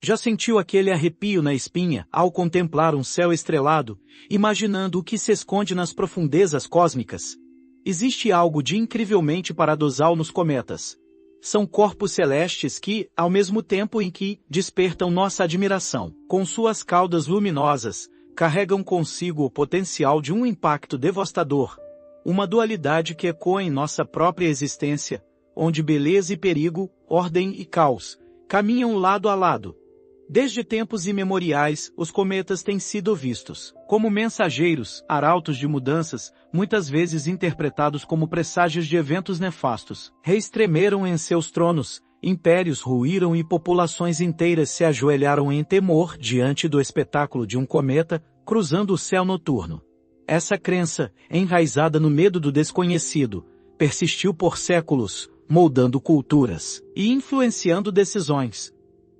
Já sentiu aquele arrepio na espinha ao contemplar um céu estrelado, imaginando o que se esconde nas profundezas cósmicas? Existe algo de incrivelmente paradoxal nos cometas. São corpos celestes que, ao mesmo tempo em que despertam nossa admiração, com suas caudas luminosas, carregam consigo o potencial de um impacto devastador. Uma dualidade que ecoa em nossa própria existência, onde beleza e perigo, ordem e caos, caminham lado a lado. Desde tempos imemoriais, os cometas têm sido vistos como mensageiros, arautos de mudanças, muitas vezes interpretados como presságios de eventos nefastos. Reis tremeram em seus tronos, impérios ruíram e populações inteiras se ajoelharam em temor diante do espetáculo de um cometa cruzando o céu noturno. Essa crença, enraizada no medo do desconhecido, persistiu por séculos, moldando culturas e influenciando decisões.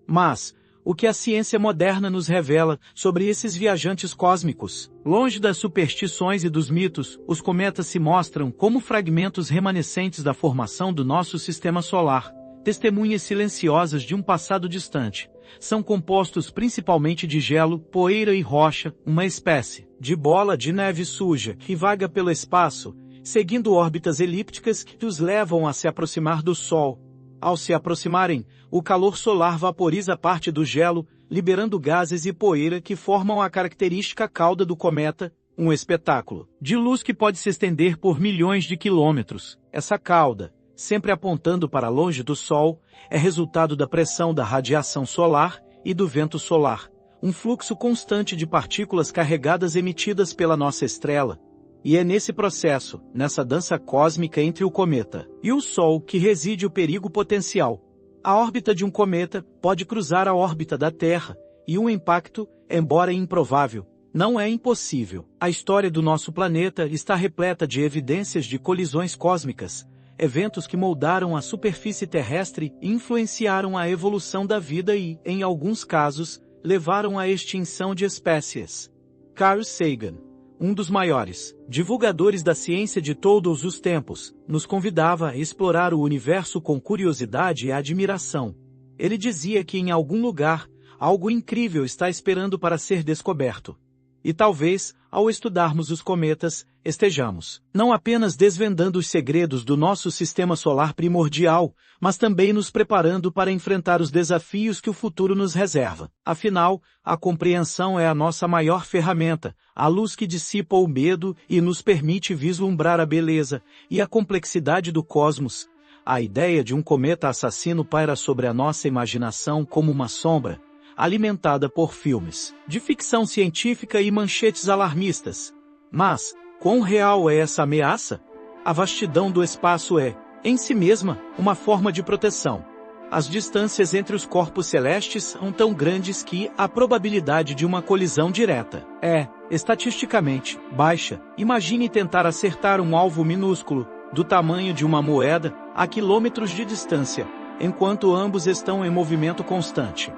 Mas, o que a ciência moderna nos revela sobre esses viajantes cósmicos? Longe das superstições e dos mitos, os cometas se mostram como fragmentos remanescentes da formação do nosso sistema solar, testemunhas silenciosas de um passado distante. São compostos principalmente de gelo, poeira e rocha, uma espécie de bola de neve suja que vaga pelo espaço, seguindo órbitas elípticas que os levam a se aproximar do Sol. Ao se aproximarem, o calor solar vaporiza parte do gelo, liberando gases e poeira que formam a característica cauda do cometa, um espetáculo de luz que pode se estender por milhões de quilômetros. Essa cauda, sempre apontando para longe do Sol, é resultado da pressão da radiação solar e do vento solar, um fluxo constante de partículas carregadas emitidas pela nossa estrela. E é nesse processo, nessa dança cósmica entre o cometa e o Sol que reside o perigo potencial. A órbita de um cometa pode cruzar a órbita da Terra, e um impacto, embora improvável, não é impossível. A história do nosso planeta está repleta de evidências de colisões cósmicas, eventos que moldaram a superfície terrestre e influenciaram a evolução da vida e, em alguns casos, levaram à extinção de espécies. Carl Sagan, um dos maiores divulgadores da ciência de todos os tempos, nos convidava a explorar o universo com curiosidade e admiração. Ele dizia que em algum lugar, algo incrível está esperando para ser descoberto. E talvez, ao estudarmos os cometas, estejamos não apenas desvendando os segredos do nosso sistema solar primordial, mas também nos preparando para enfrentar os desafios que o futuro nos reserva. Afinal, a compreensão é a nossa maior ferramenta, a luz que dissipa o medo e nos permite vislumbrar a beleza e a complexidade do cosmos. A ideia de um cometa assassino paira sobre a nossa imaginação como uma sombra, alimentada por filmes de ficção científica e manchetes alarmistas. Mas, quão real é essa ameaça? A vastidão do espaço é, em si mesma, uma forma de proteção. As distâncias entre os corpos celestes são tão grandes que a probabilidade de uma colisão direta é, estatisticamente, baixa. Imagine tentar acertar um alvo minúsculo, do tamanho de uma moeda, a quilômetros de distância, enquanto ambos estão em movimento constante.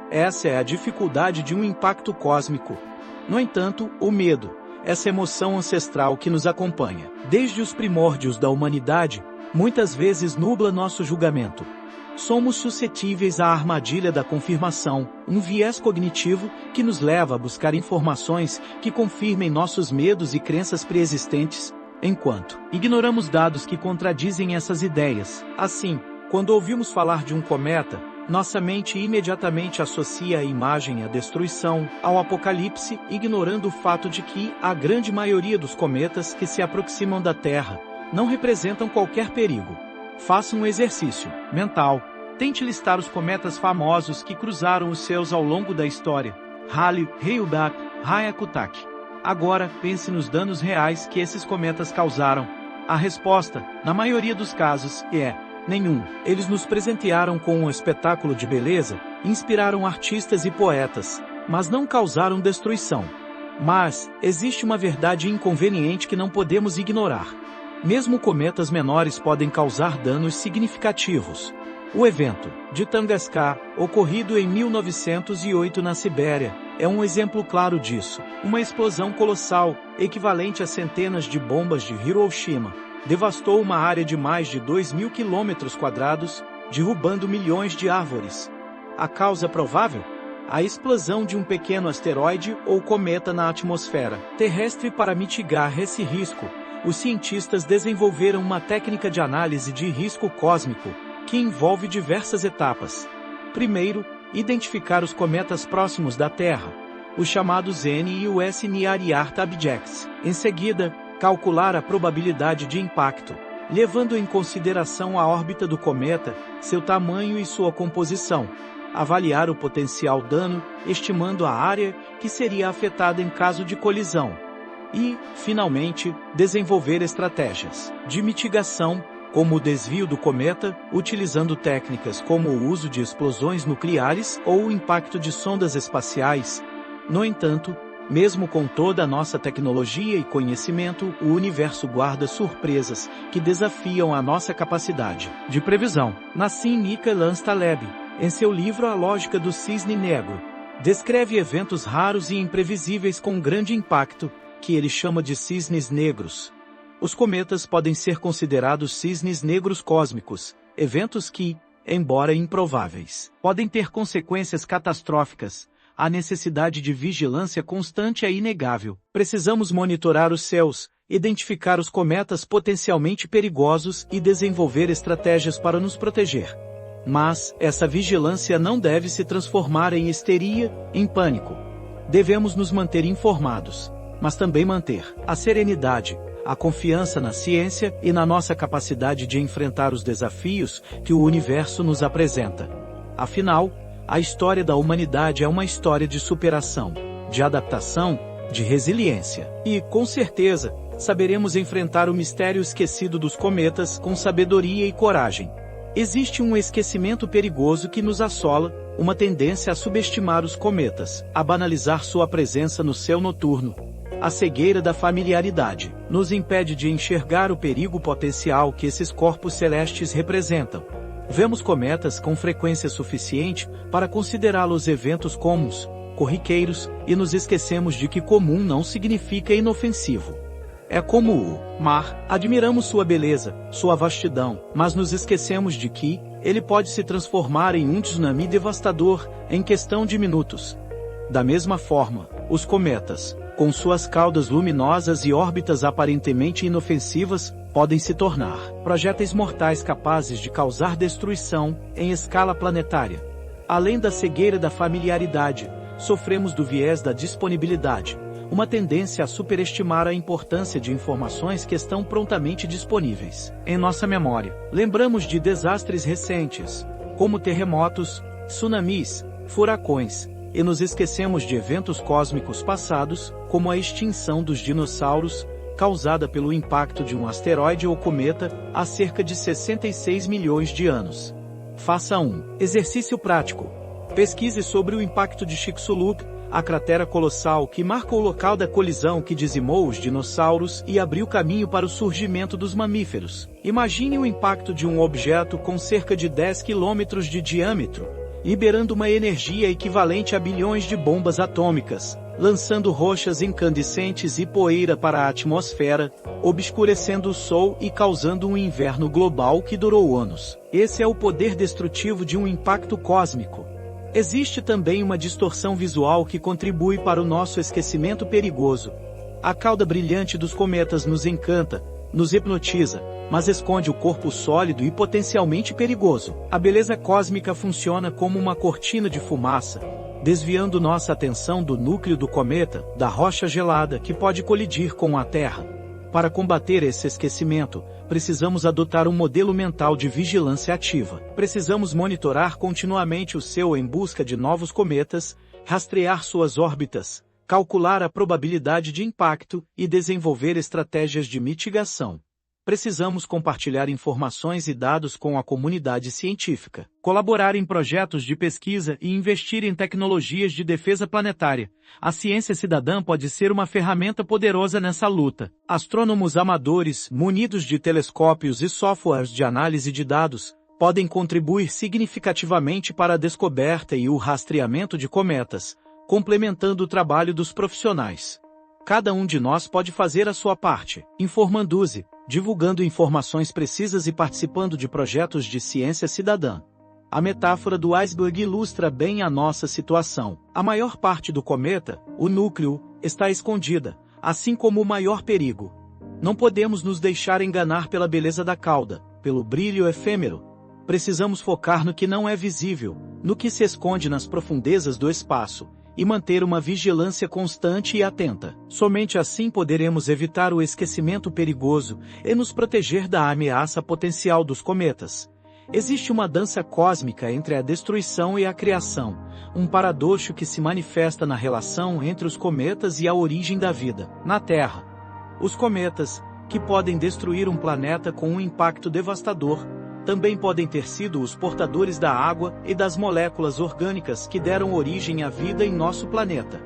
Essa é a dificuldade de um impacto cósmico. No entanto, o medo, essa emoção ancestral que nos acompanha desde os primórdios da humanidade, muitas vezes nubla nosso julgamento. Somos suscetíveis à armadilha da confirmação, um viés cognitivo que nos leva a buscar informações que confirmem nossos medos e crenças pré-existentes, enquanto ignoramos dados que contradizem essas ideias. Assim, quando ouvimos falar de um cometa, nossa mente imediatamente associa a imagem à destruição, ao apocalipse, ignorando o fato de que a grande maioria dos cometas que se aproximam da Terra não representam qualquer perigo. Faça um exercício mental. Tente listar os cometas famosos que cruzaram os céus ao longo da história. Halley, Hyakutake, Hyakutake. Agora, pense nos danos reais que esses cometas causaram. A resposta, na maioria dos casos, é nenhum. Eles nos presentearam com um espetáculo de beleza, inspiraram artistas e poetas, mas não causaram destruição. Mas, existe uma verdade inconveniente que não podemos ignorar. Mesmo cometas menores podem causar danos significativos. O evento de Tunguska, ocorrido em 1908 na Sibéria, é um exemplo claro disso. Uma explosão colossal, equivalente a centenas de bombas de Hiroshima, devastou uma área de mais de 2.000 km², derrubando milhões de árvores. A causa provável? a explosão de um pequeno asteroide ou cometa na atmosfera terrestre. Para mitigar esse risco, os cientistas desenvolveram uma técnica de análise de risco cósmico, que envolve diversas etapas. Primeiro, identificar os cometas próximos da Terra, os chamados N e os Near-Earth Objects. Em seguida, calcular a probabilidade de impacto, levando em consideração a órbita do cometa, seu tamanho e sua composição. Avaliar o potencial dano, estimando a área que seria afetada em caso de colisão. E, finalmente, desenvolver estratégias de mitigação, como o desvio do cometa, utilizando técnicas como o uso de explosões nucleares ou o impacto de sondas espaciais. No entanto, mesmo com toda a nossa tecnologia e conhecimento, o universo guarda surpresas que desafiam a nossa capacidade de previsão. Nassim Nicholas Taleb, em seu livro A Lógica do Cisne Negro, descreve eventos raros e imprevisíveis com grande impacto, que ele chama de cisnes negros. Os cometas podem ser considerados cisnes negros cósmicos, eventos que, embora improváveis, podem ter consequências catastróficas. A necessidade de vigilância constante é inegável. Precisamos monitorar os céus, identificar os cometas potencialmente perigosos e desenvolver estratégias para nos proteger. Mas, essa vigilância não deve se transformar em histeria, em pânico. Devemos nos manter informados, mas também manter a serenidade, a confiança na ciência e na nossa capacidade de enfrentar os desafios que o universo nos apresenta. Afinal, a história da humanidade é uma história de superação, de adaptação, de resiliência. E, com certeza, saberemos enfrentar o mistério esquecido dos cometas com sabedoria e coragem. Existe um esquecimento perigoso que nos assola, uma tendência a subestimar os cometas, a banalizar sua presença no céu noturno. A cegueira da familiaridade nos impede de enxergar o perigo potencial que esses corpos celestes representam. Vemos cometas com frequência suficiente para considerá-los eventos comuns, corriqueiros, e nos esquecemos de que comum não significa inofensivo. É como o mar, admiramos sua beleza, sua vastidão, mas nos esquecemos de que ele pode se transformar em um tsunami devastador em questão de minutos. Da mesma forma, os cometas, com suas caudas luminosas e órbitas aparentemente inofensivas, podem se tornar projéteis mortais capazes de causar destruição em escala planetária. Além da cegueira da familiaridade, sofremos do viés da disponibilidade, uma tendência a superestimar a importância de informações que estão prontamente disponíveis em nossa memória. Lembramos de desastres recentes, como terremotos, tsunamis, furacões, e nos esquecemos de eventos cósmicos passados, como a extinção dos dinossauros, causada pelo impacto de um asteroide ou cometa há cerca de 66 milhões de anos. Faça um exercício prático. Pesquise sobre o impacto de Chicxulub, a cratera colossal que marca o local da colisão que dizimou os dinossauros e abriu caminho para o surgimento dos mamíferos. Imagine o impacto de um objeto com cerca de 10 quilômetros de diâmetro, liberando uma energia equivalente a bilhões de bombas atômicas, lançando rochas incandescentes e poeira para a atmosfera, obscurecendo o Sol e causando um inverno global que durou anos. Esse é o poder destrutivo de um impacto cósmico. Existe também uma distorção visual que contribui para o nosso esquecimento perigoso. A cauda brilhante dos cometas nos encanta, nos hipnotiza, mas esconde o corpo sólido e potencialmente perigoso. A beleza cósmica funciona como uma cortina de fumaça, desviando nossa atenção do núcleo do cometa, da rocha gelada que pode colidir com a Terra. Para combater esse esquecimento, precisamos adotar um modelo mental de vigilância ativa. Precisamos monitorar continuamente o céu em busca de novos cometas, rastrear suas órbitas, calcular a probabilidade de impacto e desenvolver estratégias de mitigação. Precisamos compartilhar informações e dados com a comunidade científica, colaborar em projetos de pesquisa e investir em tecnologias de defesa planetária. A ciência cidadã pode ser uma ferramenta poderosa nessa luta. Astrônomos amadores, munidos de telescópios e softwares de análise de dados, podem contribuir significativamente para a descoberta e o rastreamento de cometas, complementando o trabalho dos profissionais. Cada um de nós pode fazer a sua parte, informando-se, divulgando informações precisas e participando de projetos de ciência cidadã. A metáfora do iceberg ilustra bem a nossa situação. A maior parte do cometa, o núcleo, está escondida, assim como o maior perigo. Não podemos nos deixar enganar pela beleza da cauda, pelo brilho efêmero. Precisamos focar no que não é visível, no que se esconde nas profundezas do espaço, e manter uma vigilância constante e atenta. Somente assim poderemos evitar o esquecimento perigoso e nos proteger da ameaça potencial dos cometas. Existe uma dança cósmica entre a destruição e a criação, um paradoxo que se manifesta na relação entre os cometas e a origem da vida, na Terra. Os cometas, que podem destruir um planeta com um impacto devastador, também podem ter sido os portadores da água e das moléculas orgânicas que deram origem à vida em nosso planeta.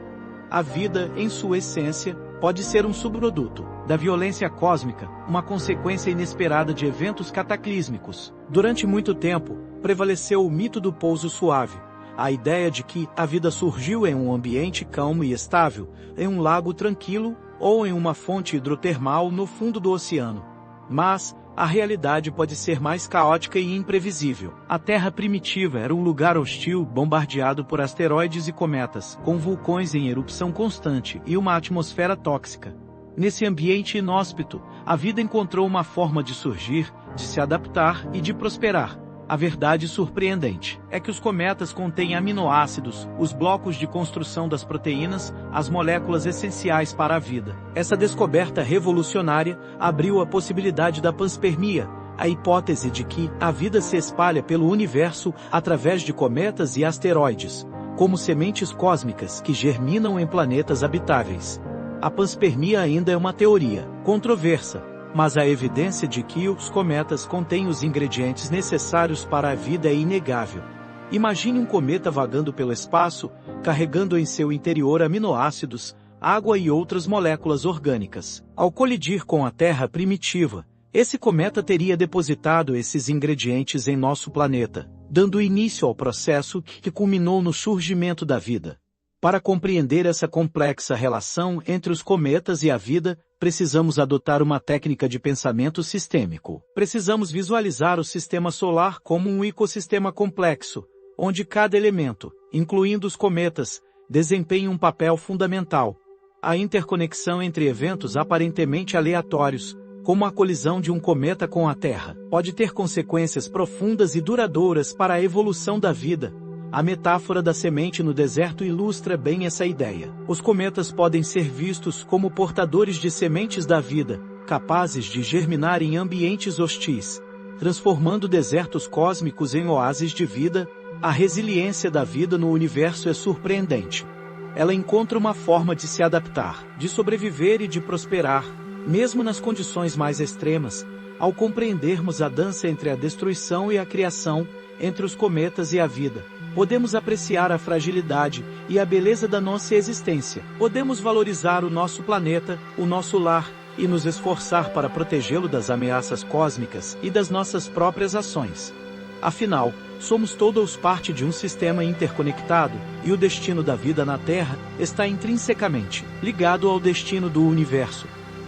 A vida, em sua essência, pode ser um subproduto da violência cósmica, uma consequência inesperada de eventos cataclísmicos. Durante muito tempo, prevaleceu o mito do pouso suave, a ideia de que a vida surgiu em um ambiente calmo e estável, em um lago tranquilo ou em uma fonte hidrotermal no fundo do oceano. Mas a realidade pode ser mais caótica e imprevisível. A Terra primitiva era um lugar hostil, bombardeado por asteroides e cometas, com vulcões em erupção constante e uma atmosfera tóxica. Nesse ambiente inóspito, a vida encontrou uma forma de surgir, de se adaptar e de prosperar. A verdade surpreendente é que os cometas contêm aminoácidos, os blocos de construção das proteínas, as moléculas essenciais para a vida. Essa descoberta revolucionária abriu a possibilidade da panspermia, a hipótese de que a vida se espalha pelo universo através de cometas e asteroides, como sementes cósmicas que germinam em planetas habitáveis. A panspermia ainda é uma teoria controversa, mas a evidência de que os cometas contêm os ingredientes necessários para a vida é inegável. Imagine um cometa vagando pelo espaço, carregando em seu interior aminoácidos, água e outras moléculas orgânicas. Ao colidir com a Terra primitiva, esse cometa teria depositado esses ingredientes em nosso planeta, dando início ao processo que culminou no surgimento da vida. Para compreender essa complexa relação entre os cometas e a vida, precisamos adotar uma técnica de pensamento sistêmico. Precisamos visualizar o sistema solar como um ecossistema complexo, onde cada elemento, incluindo os cometas, desempenha um papel fundamental. A interconexão entre eventos aparentemente aleatórios, como a colisão de um cometa com a Terra, pode ter consequências profundas e duradouras para a evolução da vida. A metáfora da semente no deserto ilustra bem essa ideia. Os cometas podem ser vistos como portadores de sementes da vida, capazes de germinar em ambientes hostis, transformando desertos cósmicos em oásis de vida. A resiliência da vida no universo é surpreendente. Ela encontra uma forma de se adaptar, de sobreviver e de prosperar, mesmo nas condições mais extremas. Ao compreendermos a dança entre a destruição e a criação, entre os cometas e a vida, podemos apreciar a fragilidade e a beleza da nossa existência. Podemos valorizar o nosso planeta, o nosso lar, e nos esforçar para protegê-lo das ameaças cósmicas e das nossas próprias ações. Afinal, somos todos parte de um sistema interconectado, e o destino da vida na Terra está intrinsecamente ligado ao destino do universo.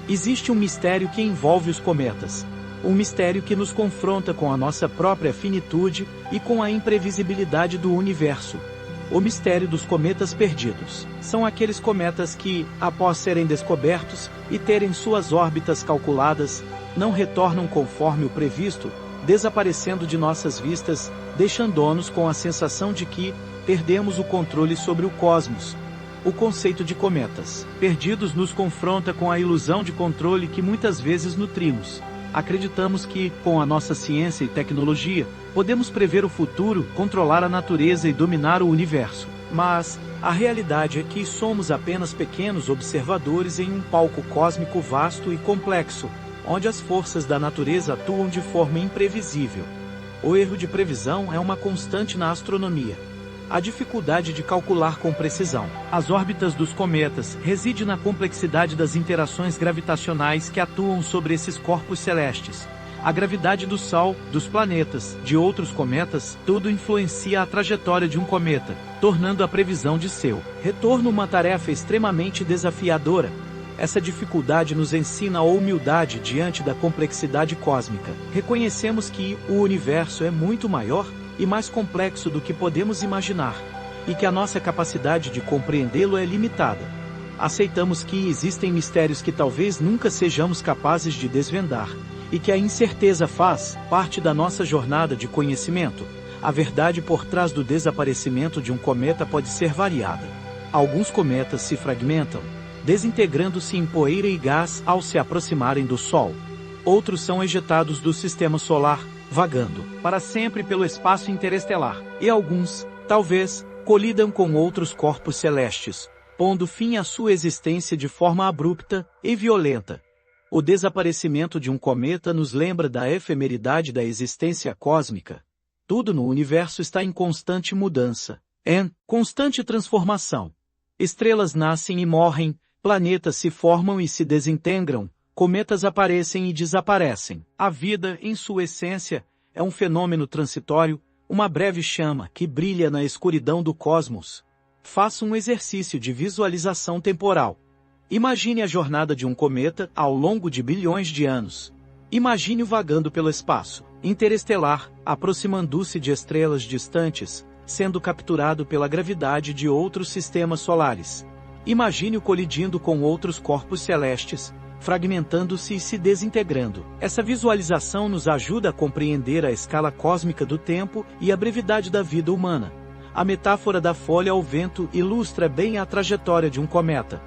Existe um mistério que envolve os cometas. Um mistério que nos confronta com a nossa própria finitude e com a imprevisibilidade do universo. O mistério dos cometas perdidos. São aqueles cometas que, após serem descobertos e terem suas órbitas calculadas, não retornam conforme o previsto, desaparecendo de nossas vistas, deixando-nos com a sensação de que perdemos o controle sobre o cosmos. O conceito de cometas perdidos nos confronta com a ilusão de controle que muitas vezes nutrimos. Acreditamos que, com a nossa ciência e tecnologia, podemos prever o futuro, controlar a natureza e dominar o universo. Mas a realidade é que somos apenas pequenos observadores em um palco cósmico vasto e complexo, onde as forças da natureza atuam de forma imprevisível. O erro de previsão é uma constante na astronomia. A dificuldade de calcular com precisão as órbitas dos cometas reside na complexidade das interações gravitacionais que atuam sobre esses corpos celestes. A gravidade do Sol, dos planetas, de outros cometas, tudo influencia a trajetória de um cometa, tornando a previsão de seu retorno uma tarefa extremamente desafiadora. Essa dificuldade nos ensina a humildade diante da complexidade cósmica. Reconhecemos que o universo é muito maior e mais complexo do que podemos imaginar, e que a nossa capacidade de compreendê-lo é limitada. Aceitamos que existem mistérios que talvez nunca sejamos capazes de desvendar, e que a incerteza faz parte da nossa jornada de conhecimento. A verdade por trás do desaparecimento de um cometa pode ser variada. Alguns cometas se fragmentam, desintegrando-se em poeira e gás ao se aproximarem do Sol. Outros são ejetados do sistema solar, vagando para sempre pelo espaço interestelar. E alguns, talvez, colidam com outros corpos celestes, pondo fim à sua existência de forma abrupta e violenta. O desaparecimento de um cometa nos lembra da efemeridade da existência cósmica. Tudo no universo está em constante mudança, em constante transformação. Estrelas nascem e morrem, planetas se formam e se desintegram, cometas aparecem e desaparecem. A vida, em sua essência, é um fenômeno transitório, uma breve chama que brilha na escuridão do cosmos. Faça um exercício de visualização temporal. Imagine a jornada de um cometa ao longo de bilhões de anos. Imagine-o vagando pelo espaço interestelar, aproximando-se de estrelas distantes, sendo capturado pela gravidade de outros sistemas solares. Imagine-o colidindo com outros corpos celestes, fragmentando-se e se desintegrando. Essa visualização nos ajuda a compreender a escala cósmica do tempo e a brevidade da vida humana. A metáfora da folha ao vento ilustra bem a trajetória de um cometa.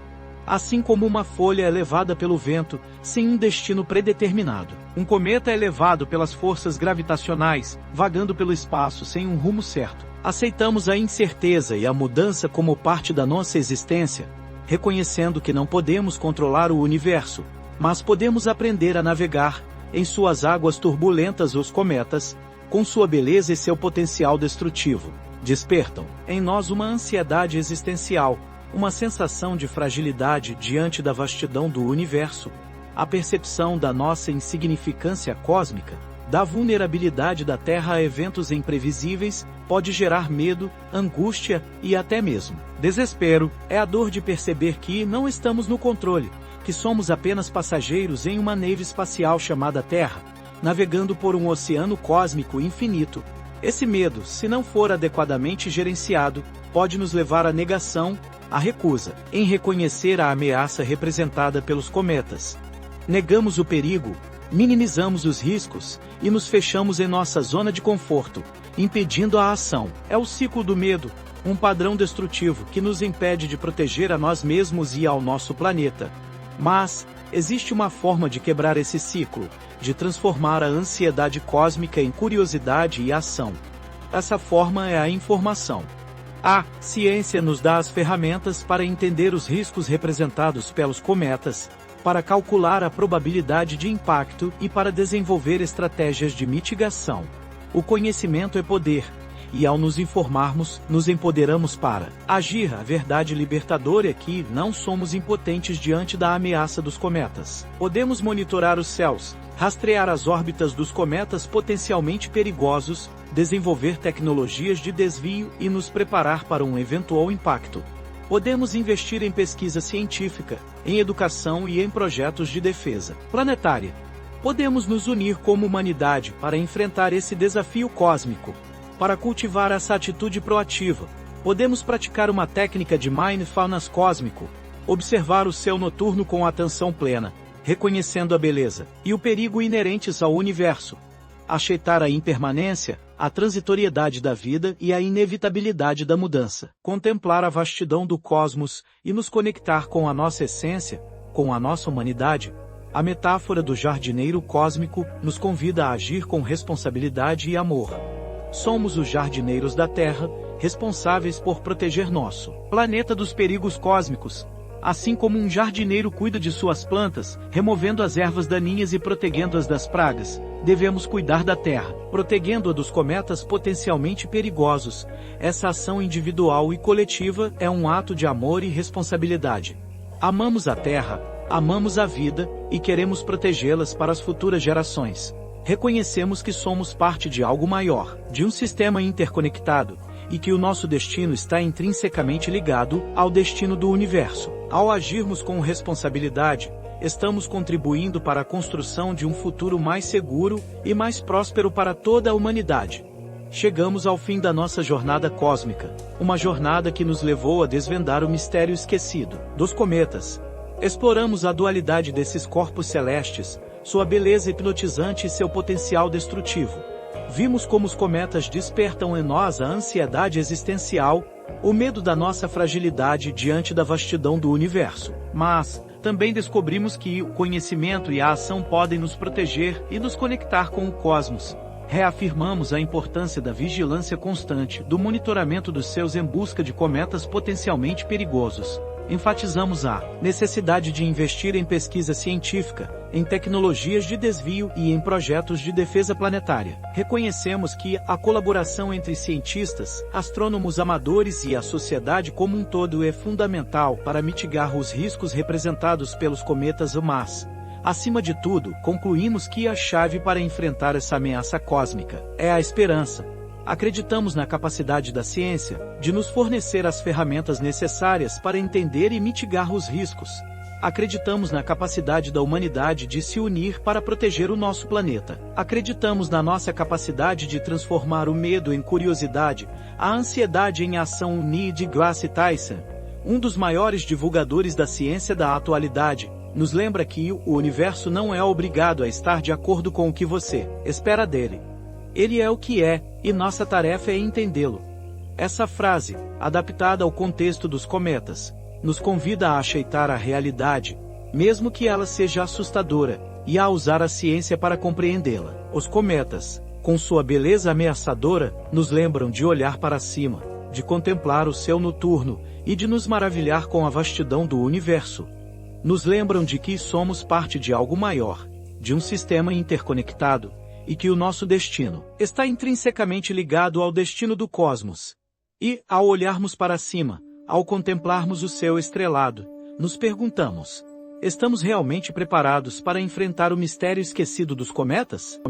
Assim como uma folha é levada pelo vento, sem um destino predeterminado, um cometa é levado pelas forças gravitacionais, vagando pelo espaço sem um rumo certo. Aceitamos a incerteza e a mudança como parte da nossa existência, reconhecendo que não podemos controlar o universo, mas podemos aprender a navegar em suas águas turbulentas. Os cometas, com sua beleza e seu potencial destrutivo, despertam em nós uma ansiedade existencial, uma sensação de fragilidade diante da vastidão do universo, a percepção da nossa insignificância cósmica, da vulnerabilidade da Terra a eventos imprevisíveis, pode gerar medo, angústia e até mesmo desespero. É a dor de perceber que não estamos no controle, que somos apenas passageiros em uma nave espacial chamada Terra, navegando por um oceano cósmico infinito. Esse medo, se não for adequadamente gerenciado, pode nos levar à negação, à recusa em reconhecer a ameaça representada pelos cometas. Negamos o perigo, minimizamos os riscos e nos fechamos em nossa zona de conforto, impedindo a ação. É o ciclo do medo, um padrão destrutivo que nos impede de proteger a nós mesmos e ao nosso planeta. Mas existe uma forma de quebrar esse ciclo, de transformar a ansiedade cósmica em curiosidade e ação. Essa forma é a informação. A ciência nos dá as ferramentas para entender os riscos representados pelos cometas, para calcular a probabilidade de impacto e para desenvolver estratégias de mitigação. O conhecimento é poder, e ao nos informarmos, nos empoderamos para agir. A verdade libertadora é que não somos impotentes diante da ameaça dos cometas. Podemos monitorar os céus, rastrear as órbitas dos cometas potencialmente perigosos, desenvolver tecnologias de desvio e nos preparar para um eventual impacto. Podemos investir em pesquisa científica, em educação e em projetos de defesa planetária. Podemos nos unir como humanidade para enfrentar esse desafio cósmico. Para cultivar essa atitude proativa, podemos praticar uma técnica de mindfulness cósmico, observar o céu noturno com atenção plena, reconhecendo a beleza e o perigo inerentes ao universo, aceitar a impermanência, a transitoriedade da vida e a inevitabilidade da mudança, contemplar a vastidão do cosmos e nos conectar com a nossa essência, com a nossa humanidade. A metáfora do jardineiro cósmico nos convida a agir com responsabilidade e amor. Somos os jardineiros da Terra, responsáveis por proteger nosso planeta dos perigos cósmicos. Assim como um jardineiro cuida de suas plantas, removendo as ervas daninhas e protegendo-as das pragas, devemos cuidar da Terra, protegendo-a dos cometas potencialmente perigosos. Essa ação individual e coletiva é um ato de amor e responsabilidade. Amamos a Terra, amamos a vida e queremos protegê-las para as futuras gerações. Reconhecemos que somos parte de algo maior, de um sistema interconectado, e que o nosso destino está intrinsecamente ligado ao destino do universo. Ao agirmos com responsabilidade, estamos contribuindo para a construção de um futuro mais seguro e mais próspero para toda a humanidade. chegamos ao fim da nossa jornada cósmica, uma jornada que nos levou a desvendar o mistério esquecido dos cometas. Exploramos a dualidade desses corpos celestes, sua beleza hipnotizante e seu potencial destrutivo. Vimos como os cometas despertam em nós a ansiedade existencial, o medo da nossa fragilidade diante da vastidão do universo. Mas também descobrimos que o conhecimento e a ação podem nos proteger e nos conectar com o cosmos. Reafirmamos a importância da vigilância constante, do monitoramento dos céus em busca de cometas potencialmente perigosos. Enfatizamos a necessidade de investir em pesquisa científica, em tecnologias de desvio e em projetos de defesa planetária. Reconhecemos que a colaboração entre cientistas, astrônomos amadores e a sociedade como um todo é fundamental para mitigar os riscos representados pelos cometas, mas, acima de tudo, concluímos que a chave para enfrentar essa ameaça cósmica é a esperança. Acreditamos na capacidade da ciência de nos fornecer as ferramentas necessárias para entender e mitigar os riscos. Acreditamos na capacidade da humanidade de se unir para proteger o nosso planeta. Acreditamos na nossa capacidade de transformar o medo em curiosidade, a ansiedade em ação. Neil deGrasse Tyson, um dos maiores divulgadores da ciência da atualidade, nos lembra que o universo não é obrigado a estar de acordo com o que você espera dele. Ele é o que é, e nossa tarefa é entendê-lo. Essa frase, adaptada ao contexto dos cometas, nos convida a aceitar a realidade, mesmo que ela seja assustadora, e a usar a ciência para compreendê-la. Os cometas, com sua beleza ameaçadora, nos lembram de olhar para cima, de contemplar o céu noturno, e de nos maravilhar com a vastidão do universo. Nos lembram de que somos parte de algo maior, de um sistema interconectado, e que o nosso destino está intrinsecamente ligado ao destino do cosmos. E, ao olharmos para cima, ao contemplarmos o céu estrelado, nos perguntamos: estamos realmente preparados para enfrentar o mistério esquecido dos cometas?